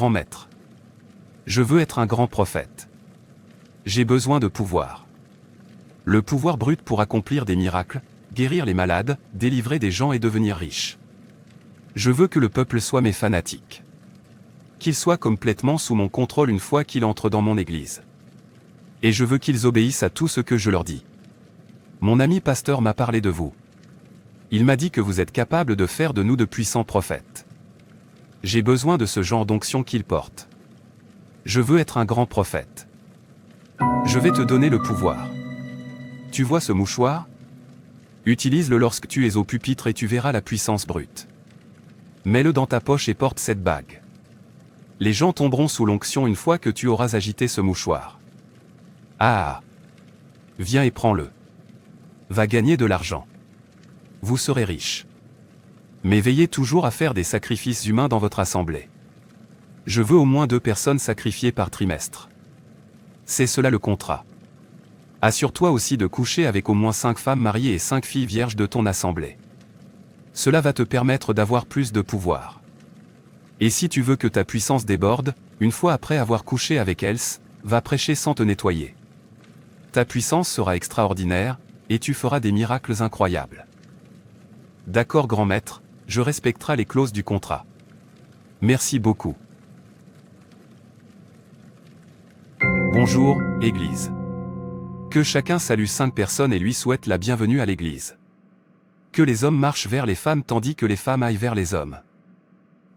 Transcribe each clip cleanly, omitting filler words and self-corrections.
grand maître. Je veux être un grand prophète. J'ai besoin de pouvoir. Le pouvoir brut pour accomplir des miracles, guérir les malades, délivrer des gens et devenir riche. Je veux que le peuple soit mes fanatiques. Qu'ils soient complètement sous mon contrôle une fois qu'ils entrent dans mon église. Et je veux qu'ils obéissent à tout ce que je leur dis. Mon ami pasteur m'a parlé de vous. Il m'a dit que vous êtes capable de faire de nous de puissants prophètes. J'ai besoin de ce genre d'onction qu'il porte. Je veux être un grand prophète. Je vais te donner le pouvoir. Tu vois ce mouchoir? Utilise-le lorsque tu es au pupitre et tu verras la puissance brute. Mets-le dans ta poche et porte cette bague. Les gens tomberont sous l'onction une fois que tu auras agité ce mouchoir. Ah! Viens et prends-le. Va gagner de l'argent. Vous serez riche. Mais veillez toujours à faire des sacrifices humains dans votre assemblée. Je veux au moins 2 personnes sacrifiées par trimestre. C'est cela le contrat. Assure-toi aussi de coucher avec au moins 5 femmes mariées et 5 filles vierges de ton assemblée. Cela va te permettre d'avoir plus de pouvoir. Et si tu veux que ta puissance déborde, une fois après avoir couché avec elles, va prêcher sans te nettoyer. Ta puissance sera extraordinaire, et tu feras des miracles incroyables. D'accord grand maître, je respecterai les clauses du contrat. Merci beaucoup. Bonjour, Église. Que chacun salue 5 personnes et lui souhaite la bienvenue à l'Église. Que les hommes marchent vers les femmes tandis que les femmes aillent vers les hommes.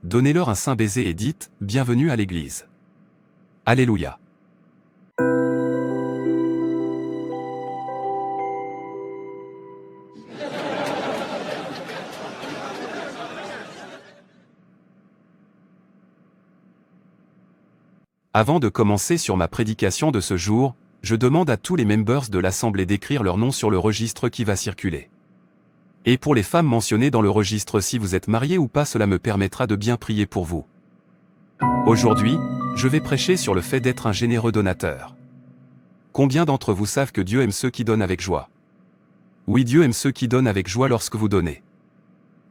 Donnez-leur un saint baiser et dites « Bienvenue à l'Église ». Alléluia. Avant de commencer sur ma prédication de ce jour, je demande à tous les members de l'Assemblée d'écrire leur nom sur le registre qui va circuler. Et pour les femmes mentionnées dans le registre, si vous êtes mariées ou pas, cela me permettra de bien prier pour vous. Aujourd'hui, je vais prêcher sur le fait d'être un généreux donateur. Combien d'entre vous savent que Dieu aime ceux qui donnent avec joie? Oui, Dieu aime ceux qui donnent avec joie lorsque vous donnez.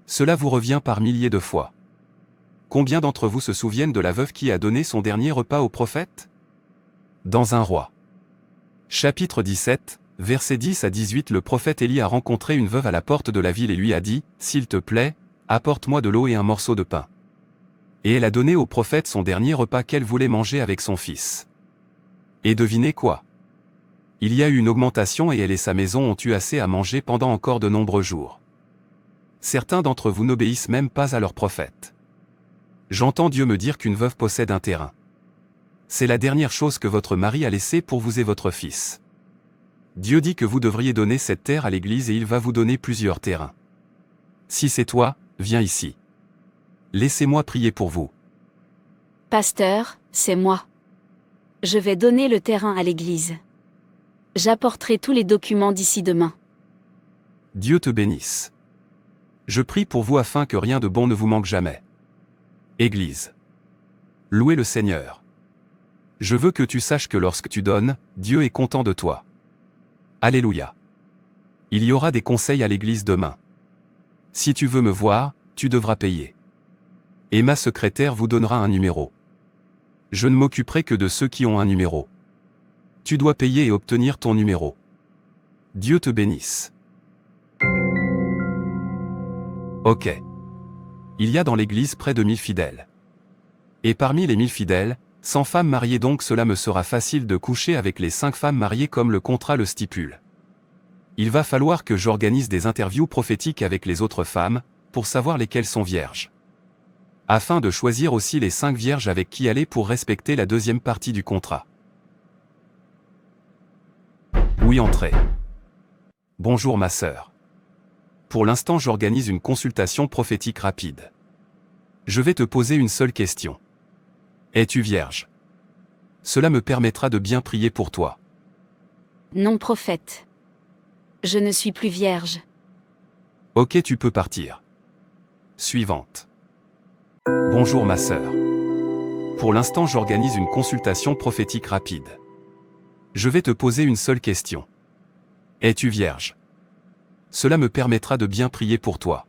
Cela vous revient par milliers de fois. Combien d'entre vous se souviennent de la veuve qui a donné son dernier repas au prophète? Dans 1 Roi. Chapitre 17, versets 10 à 18, le prophète Élie a rencontré une veuve à la porte de la ville et lui a dit, « S'il te plaît, apporte-moi de l'eau et un morceau de pain. » Et elle a donné au prophète son dernier repas qu'elle voulait manger avec son fils. Et devinez quoi? Il y a eu une augmentation et elle et sa maison ont eu assez à manger pendant encore de nombreux jours. Certains d'entre vous n'obéissent même pas à leur prophète. J'entends Dieu me dire qu'une veuve possède un terrain. C'est la dernière chose que votre mari a laissée pour vous et votre fils. Dieu dit que vous devriez donner cette terre à l'Église et il va vous donner plusieurs terrains. Si c'est toi, viens ici. Laissez-moi prier pour vous. Pasteur, c'est moi. Je vais donner le terrain à l'Église. J'apporterai tous les documents d'ici demain. Dieu te bénisse. Je prie pour vous afin que rien de bon ne vous manque jamais. Église. Louez le Seigneur. Je veux que tu saches que lorsque tu donnes, Dieu est content de toi. Alléluia. Il y aura des conseils à l'Église demain. Si tu veux me voir, tu devras payer. Et ma secrétaire vous donnera un numéro. Je ne m'occuperai que de ceux qui ont un numéro. Tu dois payer et obtenir ton numéro. Dieu te bénisse. Ok. Il y a dans l'Église près de 1000 fidèles. Et parmi les 1000 fidèles, 100 femmes mariées, donc cela me sera facile de coucher avec les 5 femmes mariées comme le contrat le stipule. Il va falloir que j'organise des interviews prophétiques avec les autres femmes, pour savoir lesquelles sont vierges. Afin de choisir aussi les 5 vierges avec qui aller pour respecter la deuxième partie du contrat. Oui, entrez. Bonjour ma sœur. Pour l'instant, j'organise une consultation prophétique rapide. Je vais te poser une seule question. Es-tu vierge? Cela me permettra de bien prier pour toi. Non, prophète. Je ne suis plus vierge. Ok, tu peux partir. Suivante. Bonjour ma sœur. Pour l'instant, j'organise une consultation prophétique rapide. Je vais te poser une seule question. Es-tu vierge? Cela me permettra de bien prier pour toi.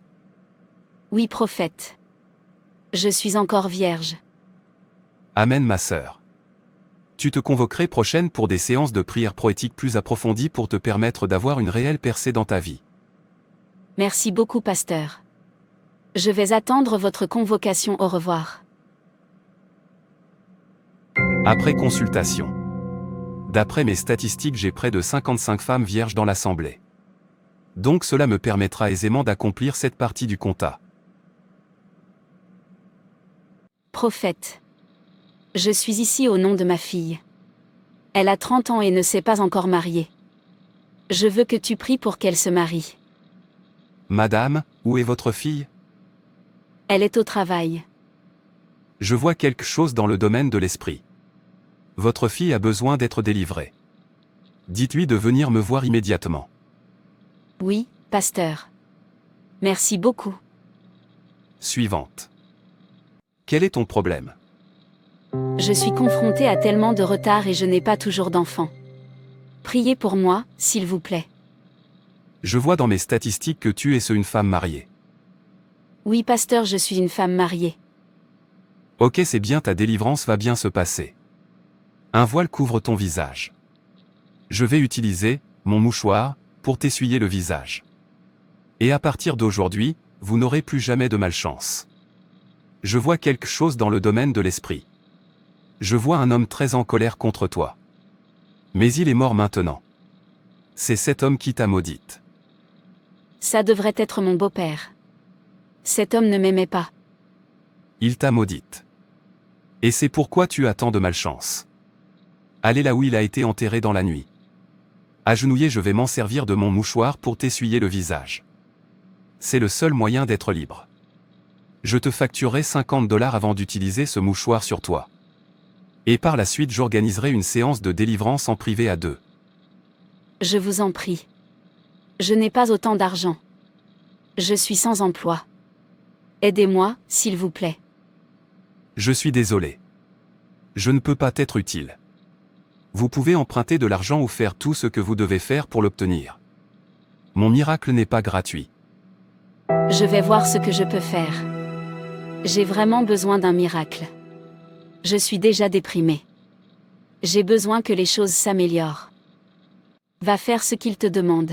Oui, prophète. Je suis encore vierge. Amen ma sœur. Tu te convoquerai prochaine pour des séances de prière poétique plus approfondies pour te permettre d'avoir une réelle percée dans ta vie. Merci beaucoup, pasteur. Je vais attendre votre convocation. Au revoir. Après consultation. D'après mes statistiques, j'ai près de 55 femmes vierges dans l'assemblée. Donc cela me permettra aisément d'accomplir cette partie du compta. Prophète. Je suis ici au nom de ma fille. Elle a 30 ans et ne s'est pas encore mariée. Je veux que tu pries pour qu'elle se marie. Madame, où est votre fille? Elle est au travail. Je vois quelque chose dans le domaine de l'esprit. Votre fille a besoin d'être délivrée. Dites-lui de venir me voir immédiatement. Oui, pasteur. Merci beaucoup. Suivante. Quel est ton problème? Je suis confrontée à tellement de retard et je n'ai pas toujours d'enfant. Priez pour moi, s'il vous plaît. Je vois dans mes statistiques que tu es une femme mariée. Oui, pasteur, je suis une femme mariée. Ok, c'est bien, ta délivrance va bien se passer. Un voile couvre ton visage. Je vais utiliser mon mouchoir pour t'essuyer le visage. Et à partir d'aujourd'hui, vous n'aurez plus jamais de malchance. Je vois quelque chose dans le domaine de l'esprit. Je vois un homme très en colère contre toi. Mais il est mort maintenant. C'est cet homme qui t'a maudite. Ça devrait être mon beau-père. Cet homme ne m'aimait pas. Il t'a maudite. Et c'est pourquoi tu as tant de malchance. Allez là où il a été enterré dans la nuit. Agenouillé, je vais m'en servir de mon mouchoir pour t'essuyer le visage. C'est le seul moyen d'être libre. Je te facturerai $50 avant d'utiliser ce mouchoir sur toi. Et par la suite, j'organiserai une séance de délivrance en privé à 2. Je vous en prie. Je n'ai pas autant d'argent. Je suis sans emploi. Aidez-moi, s'il vous plaît. Je suis désolé. Je ne peux pas t'être utile. Vous pouvez emprunter de l'argent ou faire tout ce que vous devez faire pour l'obtenir. Mon miracle n'est pas gratuit. Je vais voir ce que je peux faire. J'ai vraiment besoin d'un miracle. Je suis déjà déprimée. J'ai besoin que les choses s'améliorent. Va faire ce qu'il te demande.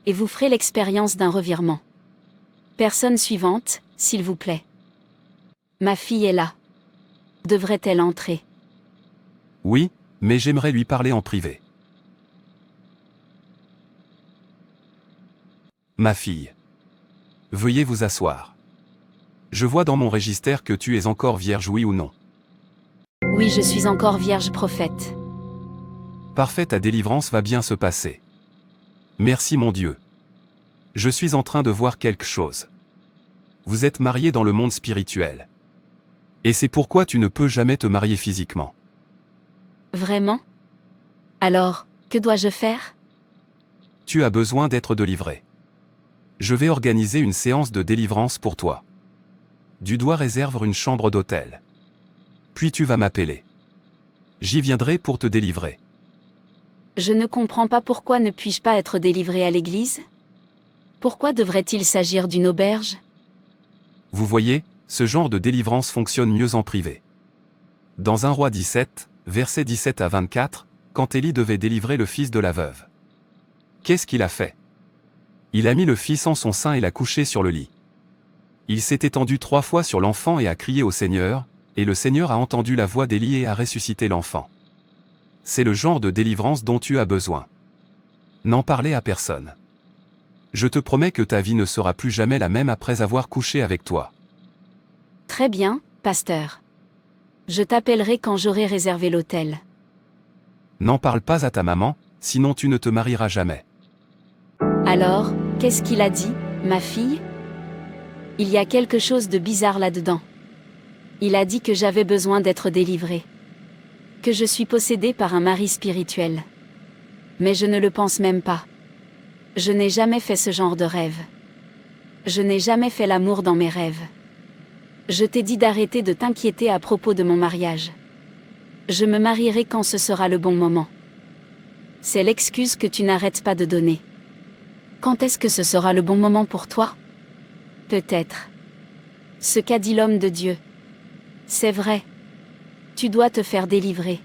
Et vous ferez l'expérience d'un revirement. Personne suivante, s'il vous plaît. Ma fille est là. Devrait-elle entrer? Oui, mais j'aimerais lui parler en privé. Ma fille. Veuillez vous asseoir. Je vois dans mon registre que tu es encore vierge, oui ou non? Oui, je suis encore vierge, prophète. Parfait, ta délivrance va bien se passer. Merci mon Dieu. Je suis en train de voir quelque chose. Vous êtes mariés dans le monde spirituel. Et c'est pourquoi tu ne peux jamais te marier physiquement. Vraiment? Alors, que dois-je faire? Tu as besoin d'être délivré. Je vais organiser une séance de délivrance pour toi. Tu dois réserver une chambre d'hôtel. Puis tu vas m'appeler. J'y viendrai pour te délivrer. Je ne comprends pas pourquoi ne puis-je pas être délivré à l'église? Pourquoi devrait-il s'agir d'une auberge? Vous voyez, ce genre de délivrance fonctionne mieux en privé. Dans 1 Roi 17, versets 17 à 24, quand Élie devait délivrer le fils de la veuve. Qu'est-ce qu'il a fait? Il a mis le fils en son sein et l'a couché sur le lit. Il s'est étendu 3 fois sur l'enfant et a crié au Seigneur, et le Seigneur a entendu la voix d'Élie et a ressuscité l'enfant. C'est le genre de délivrance dont tu as besoin. N'en parlez à personne. Je te promets que ta vie ne sera plus jamais la même après avoir couché avec toi. Très bien, pasteur. Je t'appellerai quand j'aurai réservé l'hôtel. N'en parle pas à ta maman, sinon tu ne te marieras jamais. Alors, qu'est-ce qu'il a dit, ma fille? Il y a quelque chose de bizarre là-dedans. Il a dit que j'avais besoin d'être délivrée. Que je suis possédée par un mari spirituel. Mais je ne le pense même pas. Je n'ai jamais fait ce genre de rêve. Je n'ai jamais fait l'amour dans mes rêves. Je t'ai dit d'arrêter de t'inquiéter à propos de mon mariage. Je me marierai quand ce sera le bon moment. C'est l'excuse que tu n'arrêtes pas de donner. Quand est-ce que ce sera le bon moment pour toi? Peut-être. Ce qu'a dit l'homme de Dieu. C'est vrai. Tu dois te faire délivrer.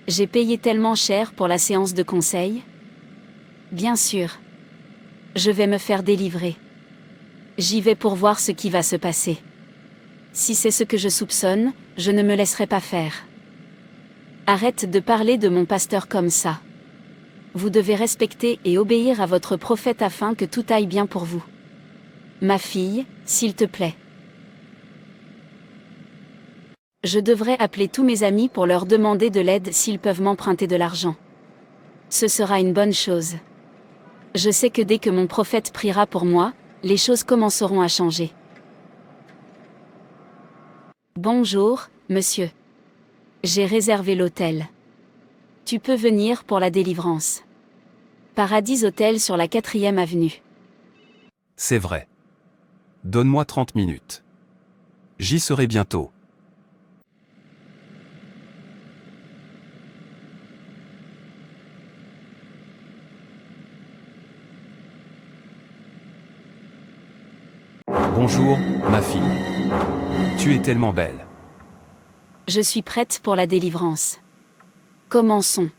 J'ai payé tellement cher pour la séance de conseil. Bien sûr. Je vais me faire délivrer. J'y vais pour voir ce qui va se passer. Si c'est ce que je soupçonne, je ne me laisserai pas faire. Arrête de parler de mon pasteur comme ça. Vous devez respecter et obéir à votre prophète afin que tout aille bien pour vous. Ma fille, s'il te plaît. Je devrais appeler tous mes amis pour leur demander de l'aide s'ils peuvent m'emprunter de l'argent. Ce sera une bonne chose. Je sais que dès que mon prophète priera pour moi, les choses commenceront à changer. Bonjour, monsieur. J'ai réservé l'hôtel. Tu peux venir pour la délivrance. Paradis Hôtel sur la 4e avenue. C'est vrai. Donne-moi 30 minutes. J'y serai bientôt. Bonjour, ma fille. Tu es tellement belle. Je suis prête pour la délivrance. Commençons.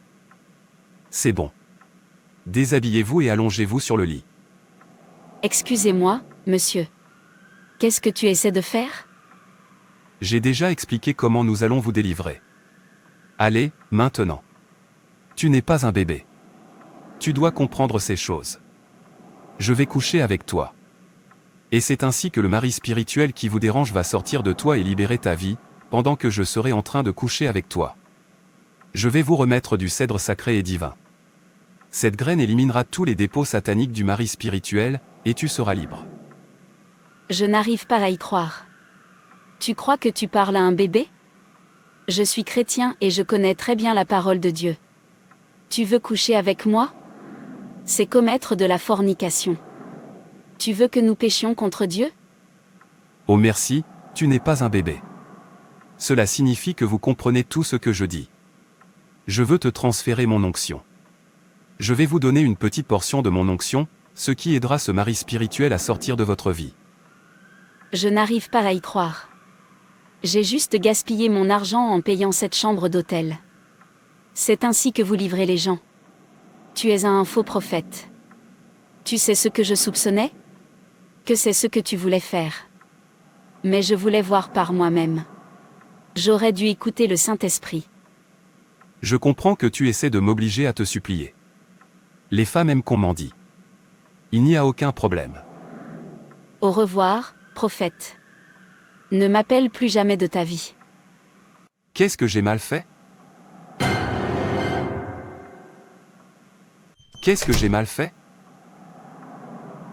C'est bon. Déshabillez-vous et allongez-vous sur le lit. Excusez-moi, monsieur. Qu'est-ce que tu essaies de faire ? J'ai déjà expliqué comment nous allons vous délivrer. Allez, maintenant. Tu n'es pas un bébé. Tu dois comprendre ces choses. Je vais coucher avec toi. Et c'est ainsi que le mari spirituel qui vous dérange va sortir de toi et libérer ta vie, pendant que je serai en train de coucher avec toi. Je vais vous remettre du cèdre sacré et divin. Cette graine éliminera tous les dépôts sataniques du mari spirituel, et tu seras libre. Je n'arrive pas à y croire. Tu crois que tu parles à un bébé ? Je suis chrétien et je connais très bien la parole de Dieu. Tu veux coucher avec moi ? C'est commettre de la fornication. Tu veux que nous péchions contre Dieu ? Oh merci, tu n'es pas un bébé. Cela signifie que vous comprenez tout ce que je dis. Je veux te transférer mon onction. Je vais vous donner une petite portion de mon onction, ce qui aidera ce mari spirituel à sortir de votre vie. Je n'arrive pas à y croire. J'ai juste gaspillé mon argent en payant cette chambre d'hôtel. C'est ainsi que vous livrez les gens. Tu es un faux prophète. Tu sais ce que je soupçonnais ? Que c'est ce que tu voulais faire. Mais je voulais voir par moi-même. J'aurais dû écouter le Saint-Esprit. Je comprends que tu essaies de m'obliger à te supplier. Les femmes aiment qu'on mendie. Il n'y a aucun problème. Au revoir, prophète. Ne m'appelle plus jamais de ta vie. Qu'est-ce que j'ai mal fait ? Qu'est-ce que j'ai mal fait ?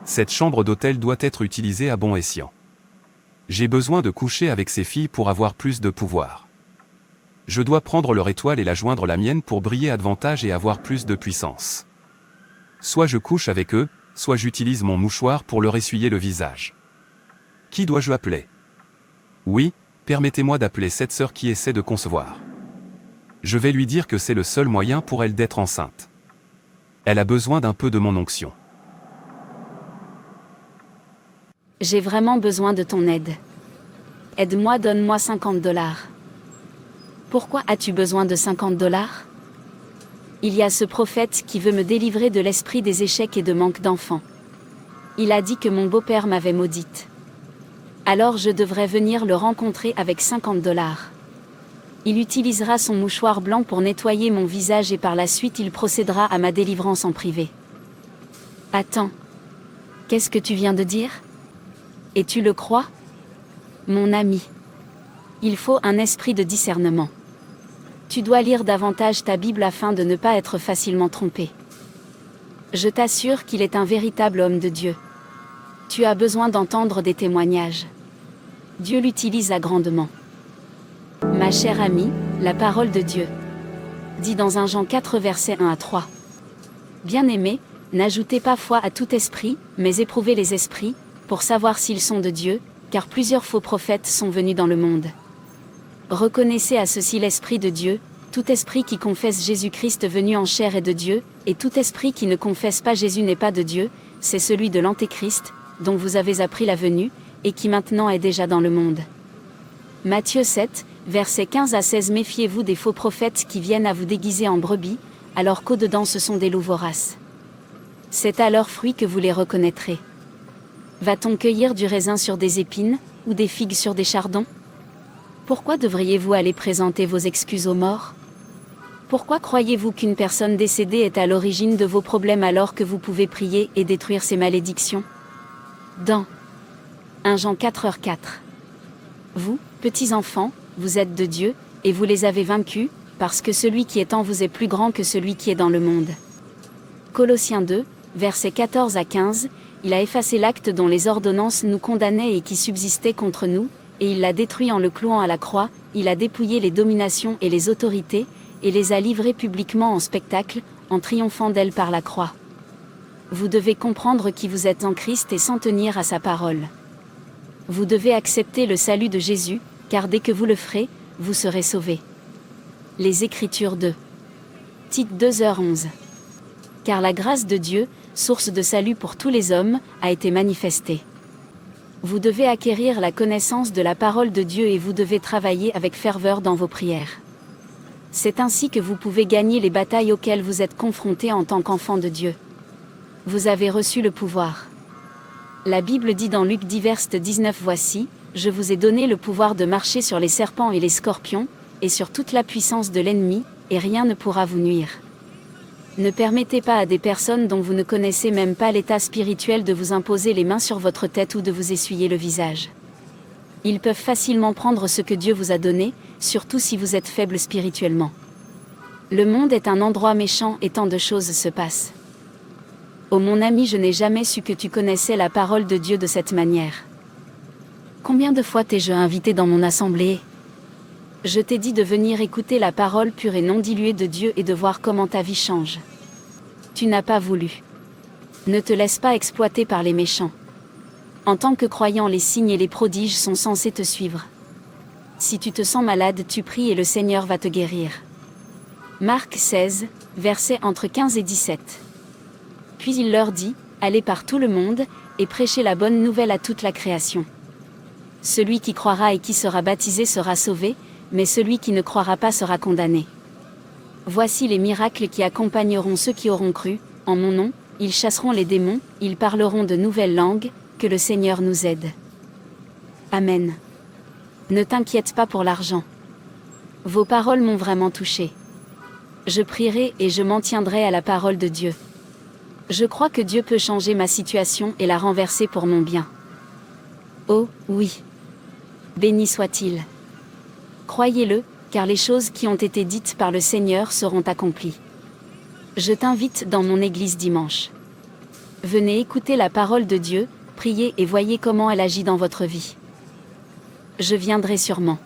Cette chambre d'hôtel doit être utilisée à bon escient. J'ai besoin de coucher avec ces filles pour avoir plus de pouvoir. Je dois prendre leur étoile et la joindre à la mienne pour briller davantage et avoir plus de puissance. Soit je couche avec eux, soit j'utilise mon mouchoir pour leur essuyer le visage. Qui dois-je appeler ? Oui, permettez-moi d'appeler cette sœur qui essaie de concevoir. Je vais lui dire que c'est le seul moyen pour elle d'être enceinte. Elle a besoin d'un peu de mon onction. J'ai vraiment besoin de ton aide. Aide-moi, donne-moi $50. Pourquoi as-tu besoin de $50 ? Il y a ce prophète qui veut me délivrer de l'esprit des échecs et de manque d'enfants. Il a dit que mon beau-père m'avait maudite. Alors je devrais venir le rencontrer avec $50. Il utilisera son mouchoir blanc pour nettoyer mon visage et par la suite il procédera à ma délivrance en privé. Attends. Qu'est-ce que tu viens de dire ? Et tu le crois ? Mon ami. Il faut un esprit de discernement. Tu dois lire davantage ta Bible afin de ne pas être facilement trompé. Je t'assure qu'il est un véritable homme de Dieu. Tu as besoin d'entendre des témoignages. Dieu l'utilise grandement. Ma chère amie, la parole de Dieu dit dans 1 Jean 4 versets 1 à 3. Bien-aimés, n'ajoutez pas foi à tout esprit, mais éprouvez les esprits, pour savoir s'ils sont de Dieu, car plusieurs faux prophètes sont venus dans le monde. Reconnaissez à ceci l'Esprit de Dieu, tout esprit qui confesse Jésus-Christ venu en chair est de Dieu, et tout esprit qui ne confesse pas Jésus n'est pas de Dieu, c'est celui de l'Antéchrist, dont vous avez appris la venue, et qui maintenant est déjà dans le monde. Matthieu 7, versets 15 à 16. Méfiez-vous des faux prophètes qui viennent à vous déguiser en brebis, alors qu'au-dedans ce sont des loups voraces. C'est à leurs fruits que vous les reconnaîtrez. Va-t-on cueillir du raisin sur des épines, ou des figues sur des chardons? Pourquoi devriez-vous aller présenter vos excuses aux morts? Pourquoi croyez-vous qu'une personne décédée est à l'origine de vos problèmes alors que vous pouvez prier et détruire ses malédictions? Dans 1 Jean 4h4. Vous, petits enfants, vous êtes de Dieu, et vous les avez vaincus, parce que celui qui est en vous est plus grand que celui qui est dans le monde. Colossiens 2, versets 14 à 15, il a effacé l'acte dont les ordonnances nous condamnaient et qui subsistait contre nous, et il l'a détruit en le clouant à la croix, il a dépouillé les dominations et les autorités, et les a livrées publiquement en spectacle, en triomphant d'elles par la croix. Vous devez comprendre qui vous êtes en Christ et s'en tenir à sa parole. Vous devez accepter le salut de Jésus, car dès que vous le ferez, vous serez sauvés. Les Écritures de Tite 2h11. Car la grâce de Dieu, source de salut pour tous les hommes, a été manifestée. Vous devez acquérir la connaissance de la parole de Dieu et vous devez travailler avec ferveur dans vos prières. C'est ainsi que vous pouvez gagner les batailles auxquelles vous êtes confrontés en tant qu'enfant de Dieu. Vous avez reçu le pouvoir. La Bible dit dans Luc 10:19 Voici, je vous ai donné le pouvoir de marcher sur les serpents et les scorpions, et sur toute la puissance de l'ennemi, et rien ne pourra vous nuire. Ne permettez pas à des personnes dont vous ne connaissez même pas l'état spirituel de vous imposer les mains sur votre tête ou de vous essuyer le visage. Ils peuvent facilement prendre ce que Dieu vous a donné, surtout si vous êtes faible spirituellement. Le monde est un endroit méchant et tant de choses se passent. Oh mon ami, je n'ai jamais su que tu connaissais la parole de Dieu de cette manière. Combien de fois t'ai-je invité dans mon assemblée? Je t'ai dit de venir écouter la parole pure et non diluée de Dieu et de voir comment ta vie change. Tu n'as pas voulu. Ne te laisse pas exploiter par les méchants. En tant que croyant, les signes et les prodiges sont censés te suivre. Si tu te sens malade, tu pries et le Seigneur va te guérir. Marc 16, versets entre 15 et 17. Puis il leur dit, allez par tout le monde, et prêchez la bonne nouvelle à toute la création. Celui qui croira et qui sera baptisé sera sauvé, mais celui qui ne croira pas sera condamné. Voici les miracles qui accompagneront ceux qui auront cru, en mon nom, ils chasseront les démons, ils parleront de nouvelles langues, que le Seigneur nous aide. Amen. Ne t'inquiète pas pour l'argent. Vos paroles m'ont vraiment touché. Je prierai et je m'en tiendrai à la parole de Dieu. Je crois que Dieu peut changer ma situation et la renverser pour mon bien. Oh, oui. Béni soit-il. Croyez-le, car les choses qui ont été dites par le Seigneur seront accomplies. Je t'invite dans mon église dimanche. Venez écouter la parole de Dieu, priez et voyez comment elle agit dans votre vie. Je viendrai sûrement.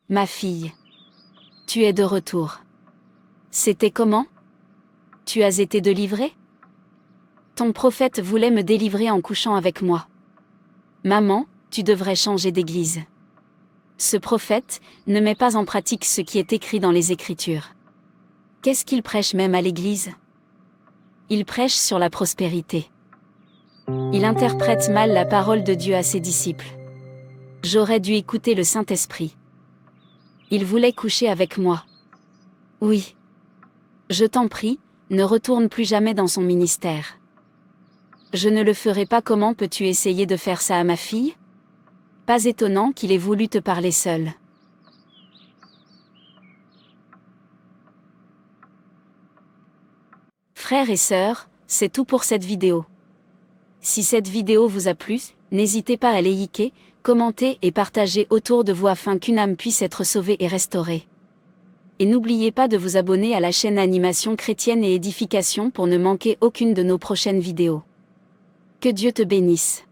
Ma fille. Tu es de retour. C'était comment? Tu as été délivrée? Ton prophète voulait me délivrer en couchant avec moi. Maman, tu devrais changer d'église. Ce prophète ne met pas en pratique ce qui est écrit dans les Écritures. Qu'est-ce qu'il prêche même à l'église? Il prêche sur la prospérité. Il interprète mal la parole de Dieu à ses disciples. J'aurais dû écouter le Saint-Esprit. Il voulait coucher avec moi. Oui. Je t'en prie, ne retourne plus jamais dans son ministère. Je ne le ferai pas. Comment peux-tu essayer de faire ça à ma fille? Pas étonnant qu'il ait voulu te parler seul. Frères et sœurs, c'est tout pour cette vidéo. Si cette vidéo vous a plu, n'hésitez pas à liker, commenter et partager autour de vous afin qu'une âme puisse être sauvée et restaurée. Et n'oubliez pas de vous abonner à la chaîne Animation Chrétienne et Édification pour ne manquer aucune de nos prochaines vidéos. Que Dieu te bénisse.